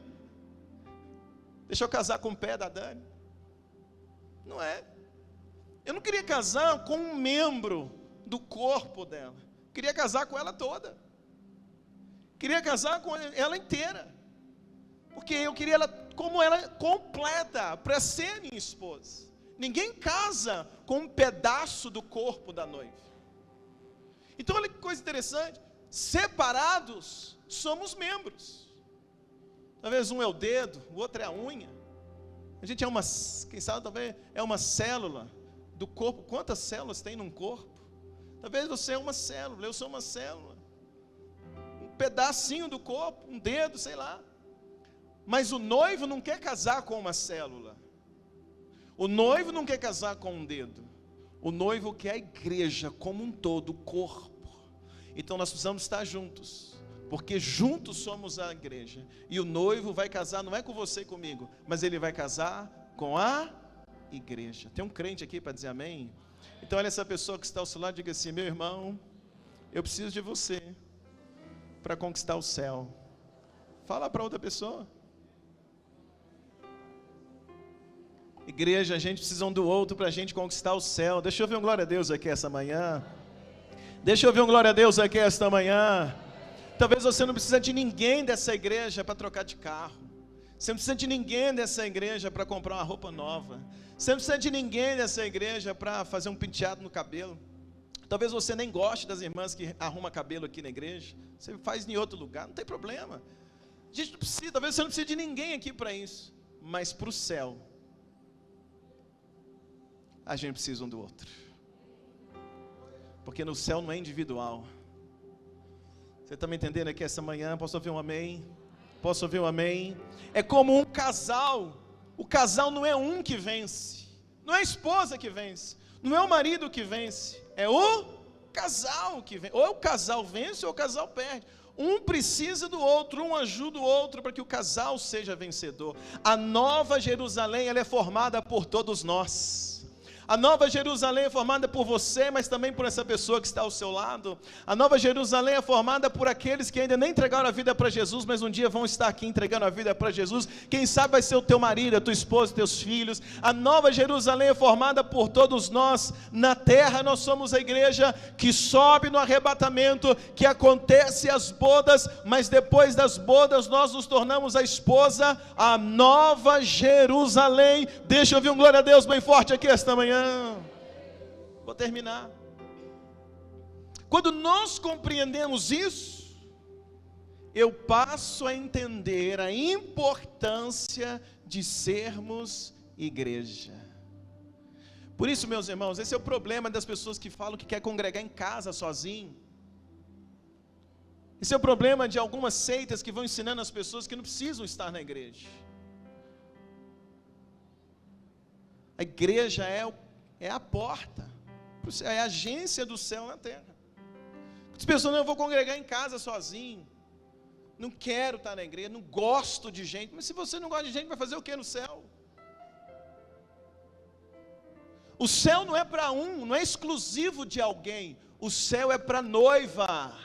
deixa eu casar com o pé da Dani. Não é. Eu não queria casar com um membro do corpo dela. Eu queria casar com ela toda. Queria casar com ela inteira. porque eu queria ela como ela completa, para ser minha esposa. Ninguém casa com um pedaço do corpo da noiva. Então olha que coisa interessante, separados somos membros. Talvez um é o dedo, o outro é a unha. A gente é uma, quem sabe talvez é uma célula do corpo. Quantas células tem num corpo? Talvez você é uma célula, eu sou uma célula. Um pedacinho do corpo, um dedo, sei lá. Mas o noivo não quer casar com uma célula. O noivo não quer casar com um dedo. O noivo quer a igreja como um todo, o corpo. Então nós precisamos estar juntos, porque juntos somos a igreja. E o noivo vai casar, não é com você e comigo, mas ele vai casar com a igreja. Tem um crente aqui para dizer amém? Então olha essa pessoa que está ao seu lado, diga assim: meu irmão, eu preciso de você para conquistar o céu. Fala para outra pessoa. Igreja, a gente precisa um do outro para a gente conquistar o céu. Deixa eu ver um glória a Deus aqui essa manhã. Deixa eu ver um glória a Deus aqui esta manhã. Talvez você não precisa de ninguém dessa igreja para trocar de carro. Você não precisa de ninguém dessa igreja para comprar uma roupa nova. Você não precisa de ninguém dessa igreja para fazer um penteado no cabelo. Talvez você nem goste das irmãs que arrumam cabelo aqui na igreja. Você faz em outro lugar, não tem problema. A gente não precisa, talvez você não precise de ninguém aqui para isso. Mas para o céu, a gente precisa um do outro. Porque no céu não é individual. Você está me entendendo aqui essa manhã? Posso ouvir um amém? Posso ouvir um amém? É como um casal. O casal não é um que vence. Não é a esposa que vence. Não é o marido que vence. É o casal que vence. Ou o casal vence ou o casal perde. Um precisa do outro, um ajuda o outro para que o casal seja vencedor. A Nova Jerusalém, ela é formada por todos nós. A Nova Jerusalém é formada por você, mas também por essa pessoa que está ao seu lado. A Nova Jerusalém é formada por aqueles que ainda nem entregaram a vida para Jesus, mas um dia vão estar aqui entregando a vida para Jesus. Quem sabe vai ser o teu marido, a tua esposa, teus filhos. A Nova Jerusalém é formada por todos nós. Na terra nós somos a igreja que sobe no arrebatamento, que acontece as bodas, mas depois das bodas nós nos tornamos a esposa, a Nova Jerusalém. Deixa eu ouvir um glória a Deus bem forte aqui esta manhã. Vou terminar. Quando nós compreendemos isso, eu passo a entender a importância de sermos igreja. Por isso, meus irmãos, esse é o problema das pessoas que falam que quer congregar em casa sozinho. Esse é o problema de algumas seitas que vão ensinando as pessoas que não precisam estar na igreja. A igreja é a porta, é a agência do céu na terra. As pessoas: não, eu vou congregar em casa sozinho, não quero estar na igreja, não gosto de gente. Mas se você não gosta de gente, vai fazer o que no céu? O céu não é para um, não é exclusivo de alguém. O céu é para a noiva.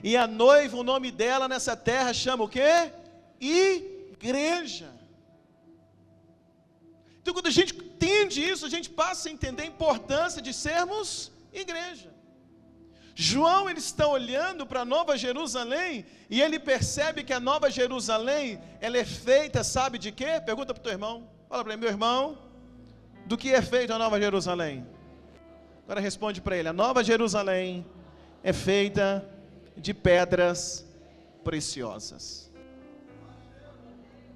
E a noiva, o nome dela nessa terra chama o quê? Igreja. Então quando a gente entende isso, a gente passa a entender a importância de sermos igreja. João, ele está olhando para a Nova Jerusalém, e ele percebe que a Nova Jerusalém, ela é feita, sabe de quê? Pergunta para o teu irmão, fala para ele: meu irmão, do que é feita a Nova Jerusalém? Agora responde para ele: a Nova Jerusalém é feita de pedras preciosas.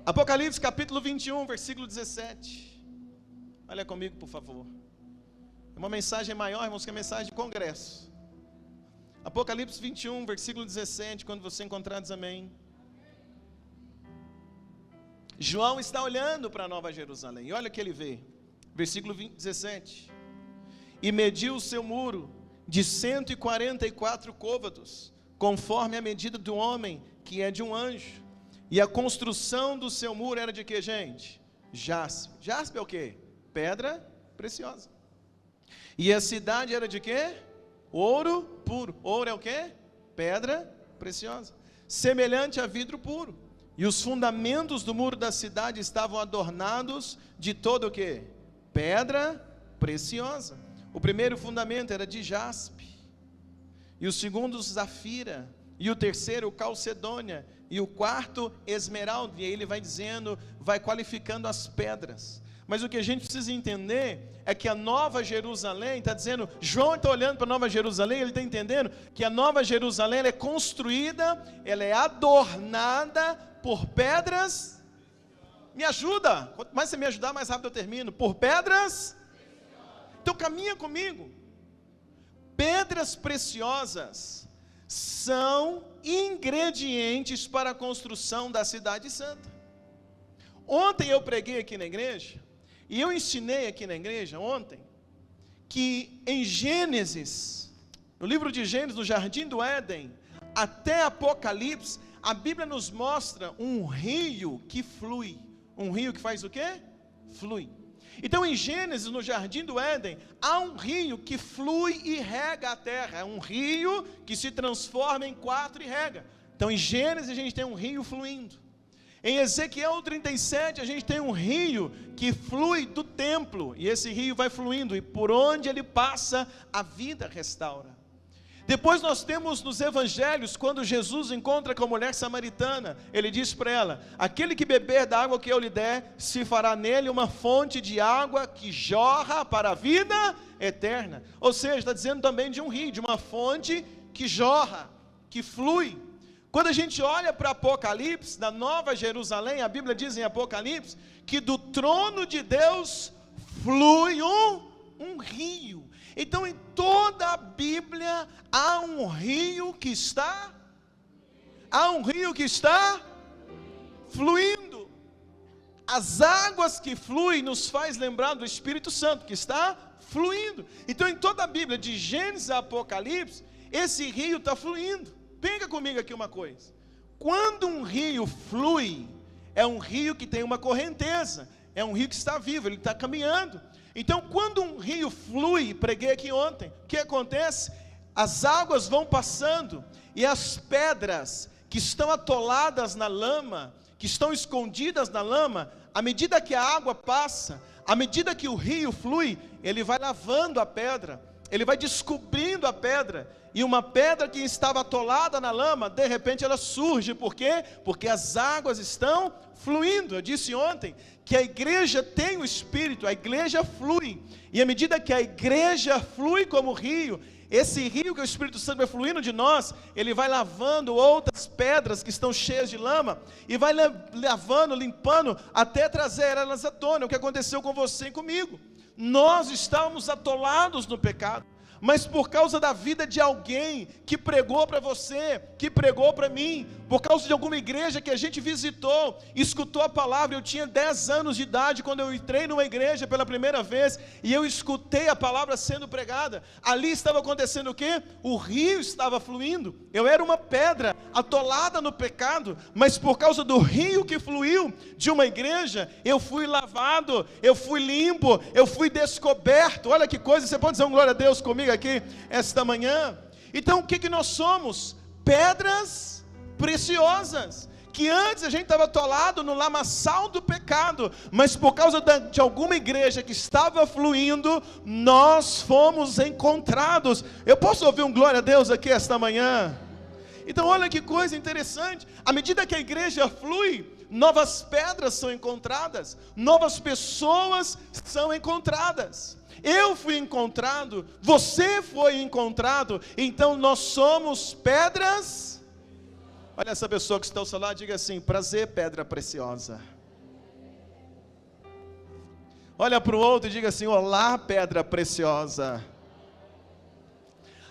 Apocalipse capítulo 21, versículo 17. Olha comigo, por favor. É uma mensagem maior, irmãos, que a mensagem de congresso. Apocalipse 21, versículo 17. Quando você encontrar, diz amém. João está olhando para a Nova Jerusalém, e olha o que ele vê. Versículo 17. E mediu o seu muro de 144 côvados, conforme a medida do homem, que é de um anjo. E a construção do seu muro era de quê, gente? Jaspe. Jaspe é o quê? Pedra preciosa. E a cidade era de quê? Ouro puro. Ouro é o quê? Pedra preciosa. Semelhante a vidro puro. E os fundamentos do muro da cidade estavam adornados de todo o quê? Pedra preciosa. O primeiro fundamento era de jaspe. E o segundo, safira. e o terceiro calcedônia, e o quarto esmeralda. E aí ele vai dizendo, vai qualificando as pedras. Mas o que a gente precisa entender é que a Nova Jerusalém, está dizendo, João está olhando para a Nova Jerusalém, ele está entendendo que a Nova Jerusalém ela é construída, ela é adornada por pedras. Me ajuda, quanto mais você me ajudar, mais rápido eu termino. Por pedras. Então caminha comigo. Pedras preciosas são ingredientes para a construção da cidade santa. Ontem eu preguei aqui na igreja, e eu ensinei aqui na igreja ontem, que em Gênesis, no livro de Gênesis, no Jardim do Éden, até Apocalipse, a Bíblia nos mostra um rio que flui. Um rio que faz o quê? Flui. Então em Gênesis, no Jardim do Éden, há um rio que flui e rega a terra. É um rio que se transforma em quatro e rega. Então em Gênesis a gente tem um rio fluindo. Em Ezequiel 37 a gente tem um rio que flui do templo, e esse rio vai fluindo, e por onde ele passa, a vida restaura. Depois nós temos nos evangelhos, quando Jesus encontra com a mulher samaritana, ele diz para ela, aquele que beber da água que eu lhe der, se fará nele uma fonte de água que jorra para a vida eterna. Ou seja, está dizendo também de um rio, de uma fonte que jorra, que flui. Quando a gente olha para Apocalipse, da Nova Jerusalém, a Bíblia diz em Apocalipse, que do trono de Deus flui um rio. Então em toda a Bíblia há um rio que está fluindo. As águas que fluem nos faz lembrar do Espírito Santo que está fluindo. Então em toda a Bíblia, de Gênesis a Apocalipse, esse rio está fluindo. Pega comigo aqui uma coisa. Quando um rio flui, é um rio que tem uma correnteza, é um rio que está vivo, ele está caminhando. Então quando um rio flui, preguei aqui ontem, o que acontece? As águas vão passando, e as pedras que estão atoladas na lama, que estão escondidas na lama, à medida que a água passa, à medida que o rio flui, ele vai lavando a pedra, ele vai descobrindo a pedra, e uma pedra que estava atolada na lama, de repente ela surge. Por quê? Porque as águas estão fluindo. Eu disse ontem que a igreja tem o Espírito, a igreja flui, e à medida que a igreja flui como rio, esse rio que o Espírito Santo vai fluindo de nós, ele vai lavando outras pedras que estão cheias de lama, e vai lavando, limpando, até trazer elas à tona. O que aconteceu com você e comigo? Nós estávamos atolados no pecado, mas por causa da vida de alguém que pregou para você, que pregou para mim, por causa de alguma igreja que a gente visitou, escutou a palavra. Eu tinha 10 anos de idade quando eu entrei numa igreja pela primeira vez, e eu escutei a palavra sendo pregada. Ali estava acontecendo o quê? O rio estava fluindo. Eu era uma pedra atolada no pecado, mas por causa do rio que fluiu de uma igreja, eu fui lavado, eu fui limpo, eu fui descoberto. Olha que coisa, você pode dizer um glória a Deus comigo aqui esta manhã? Então o que nós somos? Pedras preciosas, que antes a gente estava atolado no lamaçal do pecado, mas por causa de alguma igreja que estava fluindo, nós fomos encontrados. Eu posso ouvir um glória a Deus aqui esta manhã? Então olha que coisa interessante, à medida que a igreja flui, novas pedras são encontradas, novas pessoas são encontradas. Eu fui encontrado, você foi encontrado, então nós somos pedras. Olha essa pessoa que está ao seu lado, diga assim: prazer, pedra preciosa. Olha para o outro e diga assim: olá, pedra preciosa.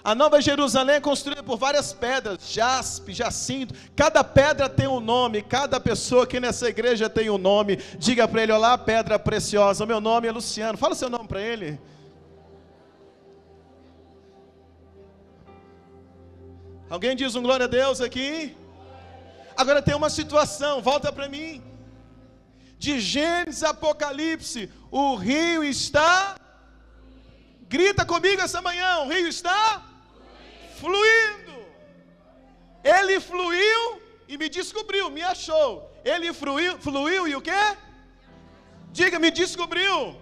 A Nova Jerusalém é construída por várias pedras, jaspe, jacinto, cada pedra tem um nome, cada pessoa aqui nessa igreja tem um nome. Diga para ele: olá, pedra preciosa, meu nome é Luciano. Fala o seu nome para ele. Alguém diz um glória a Deus aqui? Agora tem uma situação, volta para mim. De Gênesis a Apocalipse, o rio está, grita comigo essa manhã, o rio está fluindo. Ele fluiu e me descobriu, me achou. Ele fluiu e o quê? Diga, me descobriu.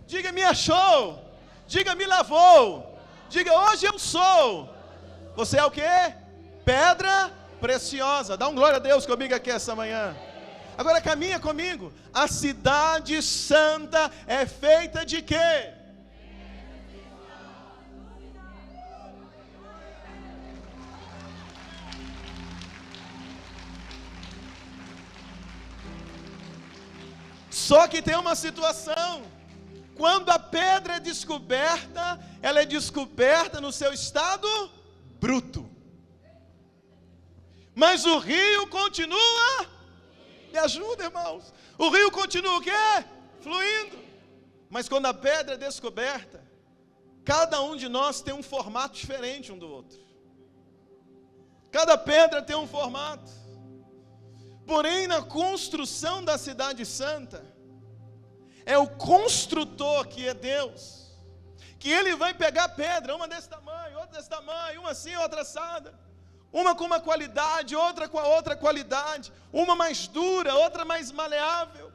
Diga, me achou. Diga, me lavou. Diga, hoje eu sou. Você é o quê? pedra preciosa. Dá um glória a Deus comigo aqui essa manhã. Agora caminha comigo. A cidade santa é feita de quê? Só que tem uma situação. Quando a pedra é descoberta, ela é descoberta no seu estado bruto. Mas o rio continua. Me ajuda, irmãos. O rio continua o quê? Fluindo. Mas quando a pedra é descoberta, cada um de nós tem um formato diferente um do outro. Cada pedra tem um formato. Porém, na construção da cidade santa, é o construtor que é Deus, que Ele vai pegar a pedra, uma desse tamanho, outra desse tamanho, uma assim, outra assada, uma com uma qualidade, outra com a outra qualidade, uma mais dura, outra mais maleável,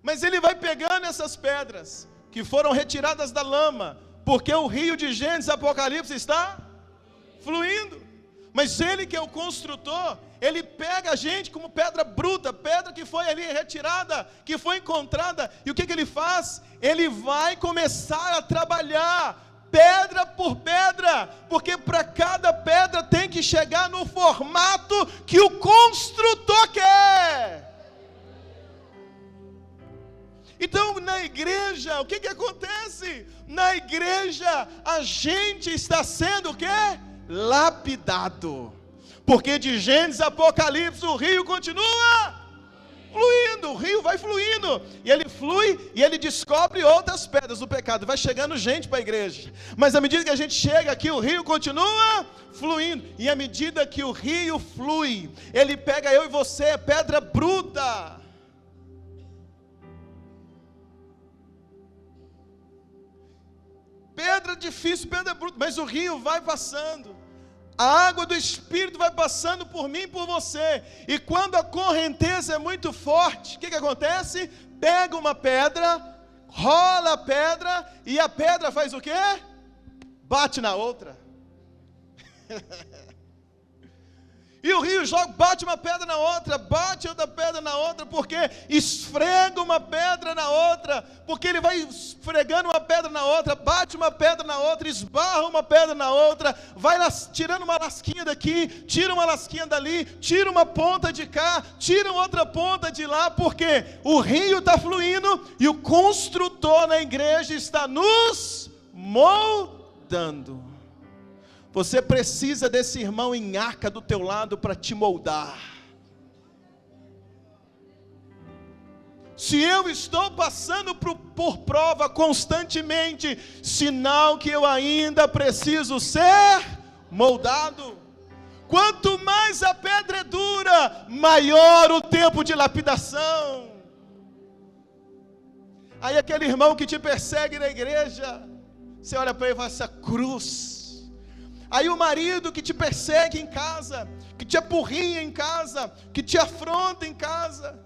mas Ele vai pegando essas pedras, que foram retiradas da lama, porque o rio de Gênesis e Apocalipse está fluindo, mas Ele que é o construtor, Ele pega a gente como pedra bruta, pedra que foi ali retirada, que foi encontrada, e o que Ele faz? Ele vai começar a trabalhar, pedra por pedra, porque para cada pedra tem que chegar no formato que o construtor quer. Então na igreja, o que acontece? Na igreja, a gente está sendo o quê? Lapidado, porque de Gênesis a Apocalipse o rio continua fluindo, o rio vai fluindo, e ele flui, e ele descobre outras pedras do pecado, vai chegando gente para a igreja, mas à medida que a gente chega aqui, o rio continua fluindo, e à medida que o rio flui, ele pega eu e você, pedra bruta, pedra difícil, pedra bruta, mas o rio vai passando, a água do Espírito vai passando por mim e por você, e quando a correnteza é muito forte, o que acontece? Pega uma pedra, rola a pedra, e a pedra faz o quê? Bate na outra. E o rio joga, bate uma pedra na outra, bate outra pedra na outra, porque esfrega uma pedra na outra, porque ele vai esfregando uma pedra na outra, bate uma pedra na outra, esbarra uma pedra na outra, vai tirando uma lasquinha daqui, tira uma lasquinha dali, tira uma ponta de cá, tira outra ponta de lá, porque o rio está fluindo e o construtor na igreja está nos moldando. Você precisa desse irmão em arca do teu lado para te moldar. Se eu estou passando por prova constantemente, sinal que eu ainda preciso ser moldado. Quanto mais a pedra é dura, maior o tempo de lapidação. Aí aquele irmão que te persegue na igreja, você olha para ele e fala, essa cruz. Aí o marido que te persegue em casa, que te apurrinha em casa, que te afronta em casa.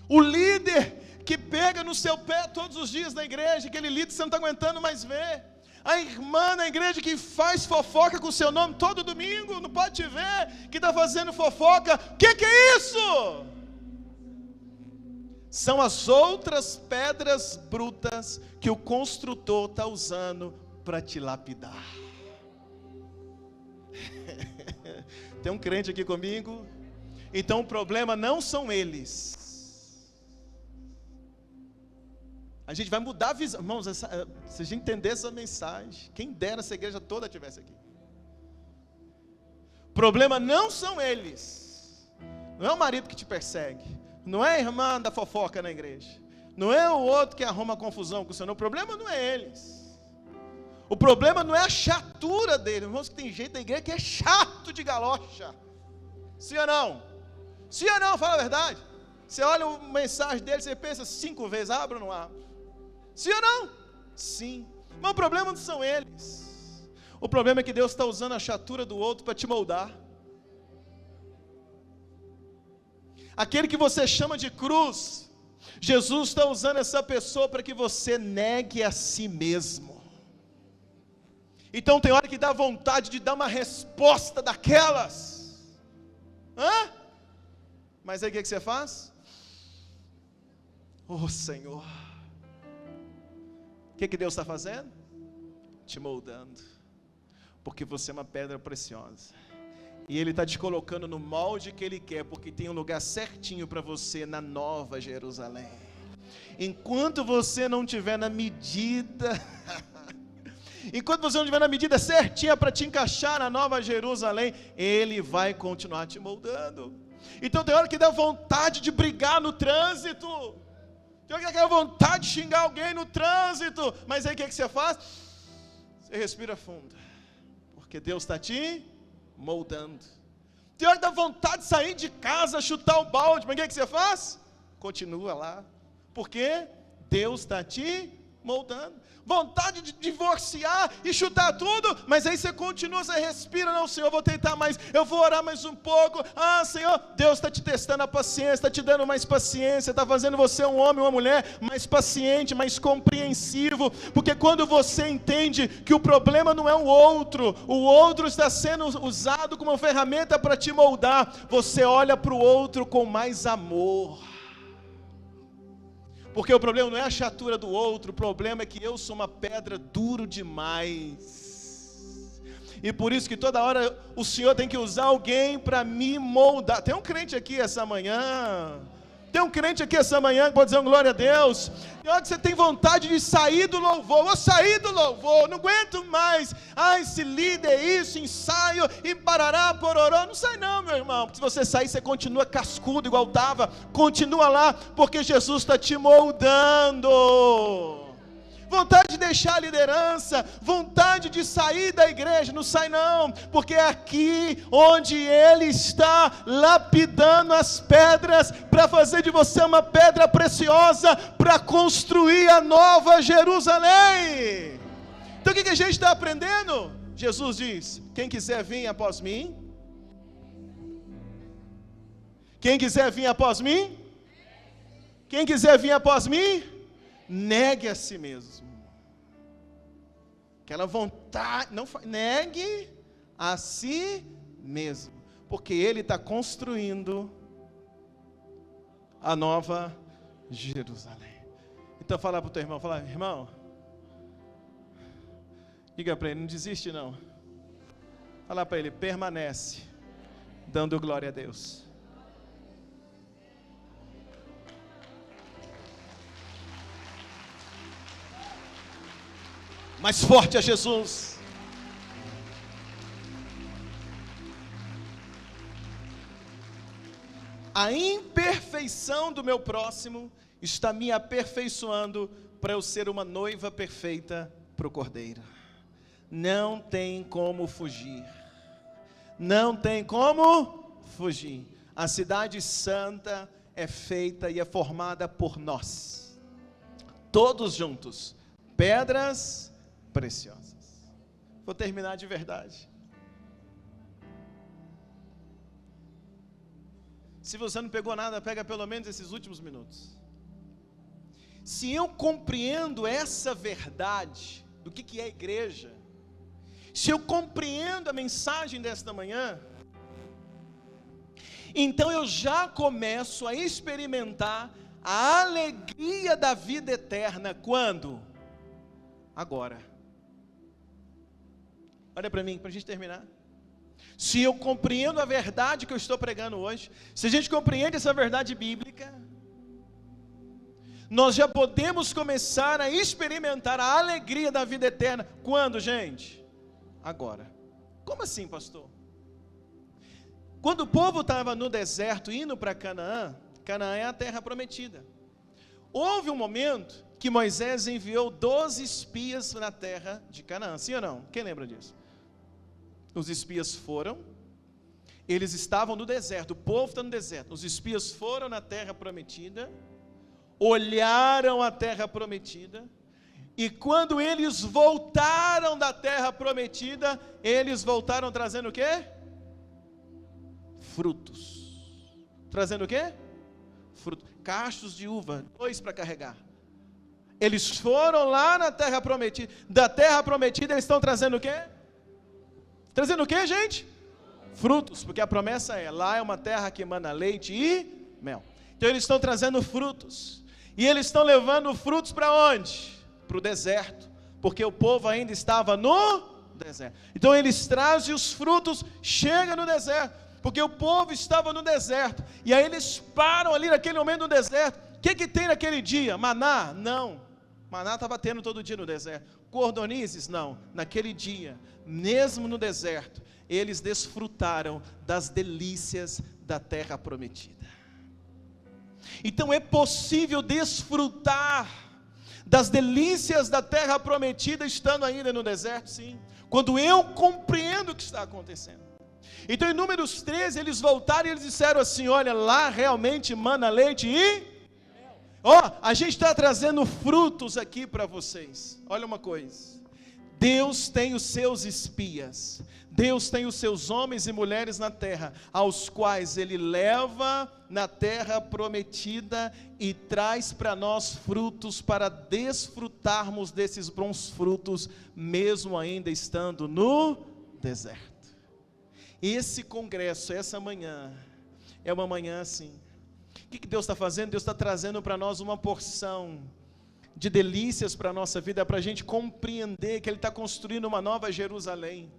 O líder que pega no seu pé todos os dias na igreja, aquele líder que você não está aguentando mais ver. A irmã na igreja que faz fofoca com o seu nome todo domingo, não pode te ver, que está fazendo fofoca. O que é isso? São as outras pedras brutas que o construtor está usando para te lapidar. Tem um crente aqui comigo? Então o problema não são eles. A gente vai mudar a visão. Irmãos, se a gente entender essa mensagem, quem dera essa igreja toda estivesse aqui. O problema não são eles. Não é o marido que te persegue. Não é a irmã da fofoca na igreja. Não é o outro que arruma confusão com o Senhor. O problema não é eles. O problema não é a chatura dele. Irmãos, que tem gente da igreja que é chato de galocha. Sim ou não? Sim ou não? Fala a verdade. Você olha a mensagem dele, você pensa 5 vezes, abro ou não abro? Sim ou não? Sim. Mas o problema não são eles. O problema é que Deus está usando a chatura do outro para te moldar. Aquele que você chama de cruz, Jesus está usando essa pessoa para que você negue a si mesmo. Então tem hora que dá vontade de dar uma resposta daquelas. Mas aí o que você faz? Oh Senhor, o que Deus está fazendo? Te moldando, porque você é uma pedra preciosa, e Ele está te colocando no molde que Ele quer, porque tem um lugar certinho para você na Nova Jerusalém. Enquanto você não estiver na medida, enquanto você não estiver na medida certinha para te encaixar na Nova Jerusalém, Ele vai continuar te moldando. Então tem hora que dá vontade de brigar no trânsito, tem hora que dá vontade de xingar alguém no trânsito, mas aí o que você faz? Você respira fundo, porque Deus está te moldando. Tem hora que dá vontade de sair de casa, chutar o balde, mas o que você faz? Continua lá, porque Deus está te moldando. Vontade de divorciar e chutar tudo, mas aí você continua, você respira, não Senhor, eu vou tentar mais, eu vou orar mais um pouco, Senhor, Deus está te testando a paciência, está te dando mais paciência, está fazendo você um homem, uma mulher mais paciente, mais compreensivo, porque quando você entende que o problema não é o outro está sendo usado como uma ferramenta para te moldar, você olha para o outro com mais amor. Porque o problema não é a chatura do outro, o problema é que eu sou uma pedra duro demais. E por isso que toda hora o Senhor tem que usar alguém para me moldar. Tem um crente aqui essa manhã. Tem um crente aqui essa manhã que pode dizer glória a Deus. Tem hora que você tem vontade de sair do louvor. Vou sair do louvor, não aguento mais. Esse líder, isso, ensaio, e parará, pororó. Não sai não, meu irmão. Se você sair, você continua cascudo igual estava. Continua lá, porque Jesus está te moldando. Vontade de deixar a liderança, vontade de sair da igreja, não sai não, porque é aqui onde Ele está lapidando as pedras, para fazer de você uma pedra preciosa, para construir a Nova Jerusalém. Então o que a gente está aprendendo? Jesus diz, quem quiser vir após mim, quem quiser vir após mim, quem quiser vir após mim, negue a si mesmo. Aquela vontade, negue a si mesmo, porque Ele está construindo a Nova Jerusalém. Então fala para o teu irmão, irmão, diga para ele, não desiste não. Fala para ele, permanece, dando glória a Deus. Mais forte a Jesus. A imperfeição do meu próximo está me aperfeiçoando para eu ser uma noiva perfeita para o Cordeiro. Não tem como fugir. Não tem como fugir. A cidade santa é feita e é formada por nós. Todos juntos. Pedras preciosas. Vou terminar de verdade. Se você não pegou nada, pega pelo menos esses últimos minutos. Se eu compreendo essa verdade do que é a igreja, se eu compreendo a mensagem desta manhã, então eu já começo a experimentar a alegria da vida eterna. Quando? Agora. Olha para mim, para a gente terminar. Se eu compreendo a verdade que eu estou pregando hoje, se a gente compreende essa verdade bíblica, nós já podemos começar a experimentar a alegria da vida eterna. Quando, gente? Agora. Como assim, pastor? Quando o povo estava no deserto, indo para Canaã, Canaã é a terra prometida. Houve um momento que Moisés enviou 12 espias na terra de Canaã, sim ou não? Quem lembra disso? Os espias foram, eles estavam no deserto, o povo está no deserto, os espias foram na terra prometida, olharam a terra prometida, e quando eles voltaram da terra prometida, eles voltaram trazendo o quê? Frutos. Trazendo o quê? Frutos. Cachos de uva, 2 para carregar. Eles foram lá na terra prometida. Da terra prometida eles estão trazendo o quê? Trazendo o quê, gente? Frutos, porque a promessa é, lá é uma terra que emana leite e mel. Então eles estão trazendo frutos. E eles estão levando frutos para onde? Para o deserto, porque o povo ainda estava no deserto. Então eles trazem os frutos, chegam no deserto, porque o povo estava no deserto. E aí eles param ali naquele momento no deserto. O que tem naquele dia? Maná? Não. Maná estava tendo todo dia no deserto. Cordonizes? Não. Naquele dia, mesmo no deserto, eles desfrutaram das delícias da terra prometida. Então é possível desfrutar das delícias da terra prometida estando ainda no deserto? Sim. Quando eu compreendo o que está acontecendo. Então em Números 13 eles voltaram e eles disseram assim, olha, lá realmente mana leite e a gente está trazendo frutos aqui para vocês. Olha uma coisa, Deus tem os seus espias, Deus tem os seus homens e mulheres na terra, aos quais Ele leva na terra prometida e traz para nós frutos para desfrutarmos desses bons frutos, mesmo ainda estando no deserto. Esse congresso, essa manhã, é uma manhã assim. O que Deus está fazendo? Deus está trazendo para nós uma porção de delícias para a nossa vida, para a gente compreender que Ele está construindo uma nova Jerusalém.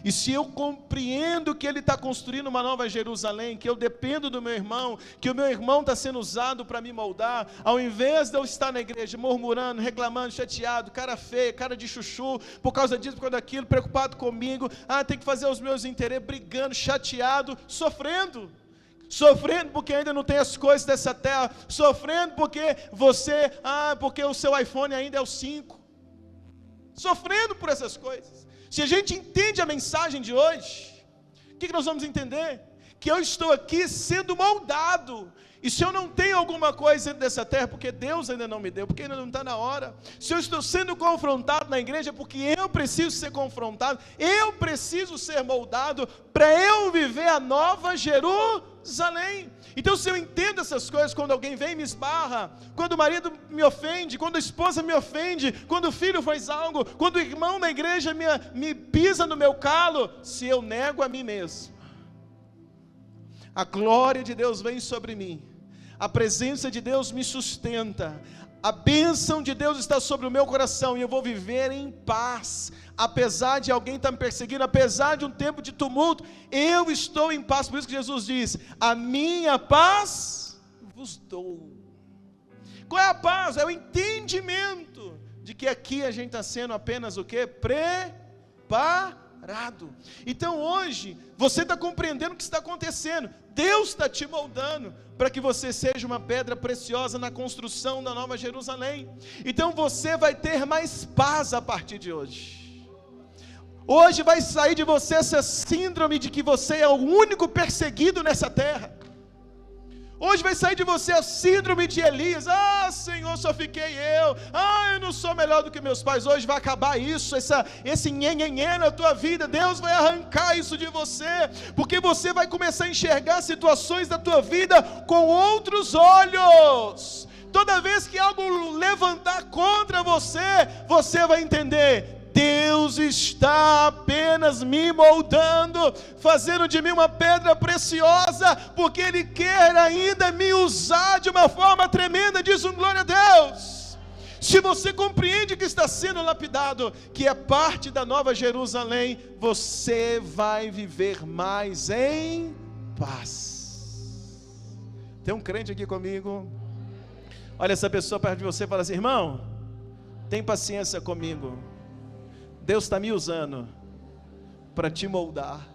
E se eu compreendo que Ele está construindo uma nova Jerusalém, que eu dependo do meu irmão, que o meu irmão está sendo usado para me moldar, ao invés de eu estar na igreja murmurando, reclamando, chateado, cara feia, cara de chuchu, por causa disso, por causa daquilo, preocupado comigo, tem que fazer os meus interesses, brigando, chateado, sofrendo porque ainda não tem as coisas dessa terra, sofrendo porque porque o seu iPhone ainda é o 5, sofrendo por essas coisas. Se a gente entende a mensagem de hoje, o que nós vamos entender? Que eu estou aqui sendo moldado, e se eu não tenho alguma coisa dessa terra, porque Deus ainda não me deu, porque ainda não está na hora. Se eu estou sendo confrontado na igreja, é porque eu preciso ser confrontado, eu preciso ser moldado, para eu viver a nova Jerusalém. Então se eu entendo essas coisas, quando alguém vem e me esbarra, quando o marido me ofende, quando a esposa me ofende, quando o filho faz algo, quando o irmão na igreja me pisa no meu calo, se eu nego a mim mesmo, a glória de Deus vem sobre mim, a presença de Deus me sustenta, a bênção de Deus está sobre o meu coração, e eu vou viver em paz, apesar de alguém estar me perseguindo, apesar de um tempo de tumulto, eu estou em paz. Por isso que Jesus diz, a minha paz vos dou. Qual é a paz? É o entendimento de que aqui a gente está sendo apenas o quê? Preparado. Então hoje, você está compreendendo o que está acontecendo, Deus está te moldando, para que você seja uma pedra preciosa na construção da nova Jerusalém. Então você vai ter mais paz a partir de hoje. Hoje vai sair de você essa síndrome de que você é o único perseguido nessa terra. Hoje vai sair de você a síndrome de Elias, Senhor, só fiquei eu não sou melhor do que meus pais. Hoje vai acabar isso, esse nhenhenhê na tua vida. Deus vai arrancar isso de você, porque você vai começar a enxergar situações da tua vida com outros olhos. Toda vez que algo levantar contra você, você vai entender, Deus está apenas me moldando, fazendo de mim uma pedra preciosa, porque Ele quer ainda me usar de uma forma tremenda. Diz um glória a Deus. Se você compreende que está sendo lapidado, que é parte da nova Jerusalém, você vai viver mais em paz. Tem um crente aqui comigo? Olha essa pessoa perto de você e fala assim, irmão, tem paciência comigo, Deus está me usando para te moldar.